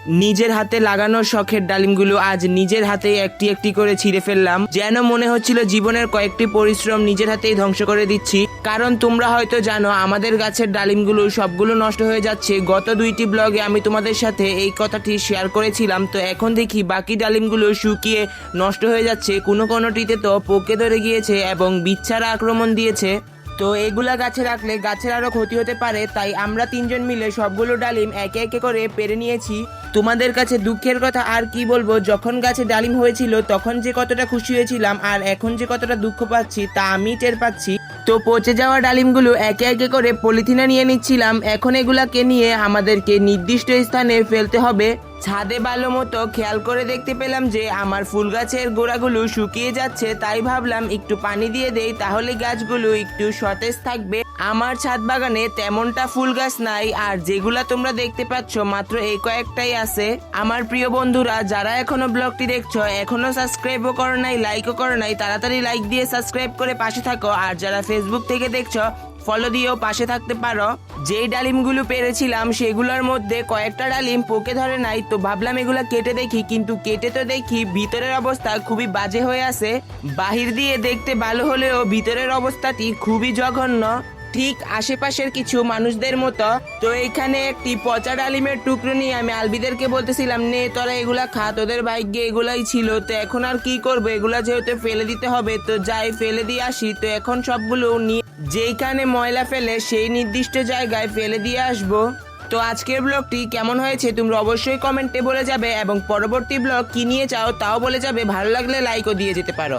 নিজের হাতে লাগানো শখের ডালিমগুলো আজ নিজের হাতেই একটি একটি করে ছিঁড়ে ফেললাম, যেন মনে হচ্ছিল জীবনের কয়েকটি পরিশ্রম নিজের হাতেই ধ্বংস করে দিচ্ছি। কারণ তোমরা হয়তো জানো আমাদের গাছের ডালিমগুলো সবগুলো নষ্ট হয়ে যাচ্ছে। গত 2টি ব্লগে আমি তোমাদের সাথে এই কথাটি শেয়ার করেছিলাম। তো এখন দেখি বাকি ডালিমগুলো শুকিয়ে নষ্ট হয়ে যাচ্ছে, কোনোটিতে তো পোকে ধরে গিয়েছে এবং বিচ্ছারা আক্রমণ দিয়েছে। তো এগুলা গাছে রাখলে গাছের আরো ক্ষতি হতে পারে, তাই আমরা 3জন মিলে সবগুলো ডালিম একে একে করে পেরে নিয়েছি। তোমাদের কাছে দুঃখের কথা আর কি বলবো, যখন গাছে ডালিম হয়েছিল তখন যে কতটা খুশি হয়েছিলাম আর এখন যে কতটা দুঃখ পাচ্ছি তা আমি টের পাচ্ছি। তো পচে যাওয়া ডালিমগুলো একে একে করে পলিথিনে নিয়ে নিচ্ছিলাম। এখন এগুলাকে নিয়ে আমাদেরকে নির্দিষ্ট স্থানে ফেলতে হবে। ছাদে ভালো মতো খেয়াল করে দেখতে পেলাম যে আমার ফুল গাছের গোড়াগুলো শুকিয়ে যাচ্ছে, তাই ভাবলাম একটু পানি দিয়ে দেই, তাহলে গাছগুলো একটু সতেজ থাকবে। আমার ছাদ বাগানে তেমনটা ফুল গাছ নাই, আর যেগুলা তোমরা দেখতে পাচ্ছ মাত্র এই কয়েকটাই আছে। আমার প্রিয় বন্ধুরা, যারা এখনো ব্লগটি দেখছো, এখনো সাবস্ক্রাইবও করো নাই, লাইকও করো নাই, তাড়াতাড়ি লাইক দিয়ে সাবস্ক্রাইব করে পাশে থাকো। আর যারা ফেসবুক থেকে দেখছো, ফলো দিয়েও পাশে থাকতে পারো। যেই ডালিমগুলো পেরেছিলাম সেগুলোর মধ্যে কয়েকটা ডালিম পোকে ধরে নাই, তো ভাবলাম এগুলা কেটে দেখি, কিন্তু কেটে তো দেখি ভিতরের অবস্থা খুবই বাজে হয়ে আছে। বাহির দিয়ে দেখতে ভালো হলেও ভিতরের অবস্থাটি খুবই জঘন্য, ঠিক আশেপাশের কিছু মানুষদের মতো। তো এখানে একটি পচা ডালিমের টুকরো নিয়ে আমি আলবিদেরকে বলতেছিলাম, নে তোরা এগুলা খা, তোদের ভাগ্যে এগুলাই ছিল। তো এখন আর কি করবো, এগুলা যেহেতু ফেলে দিতে হবে, তো যাই ফেলে দিয়ে আসি। তো এখন সবগুলো নিয়ে যেইখানে ময়লা ফেলে সেই নির্দিষ্ট জায়গায় ফেলে দিয়ে আসবো। তো আজকের ব্লগটি কেমন হয়েছে তোমরা অবশ্যই কমেন্টে বলে যাবে, এবং পরবর্তী ব্লগ কি নিয়ে চাও তাও বলে যাবে। ভালো লাগলে লাইকও দিয়ে যেতে পারো।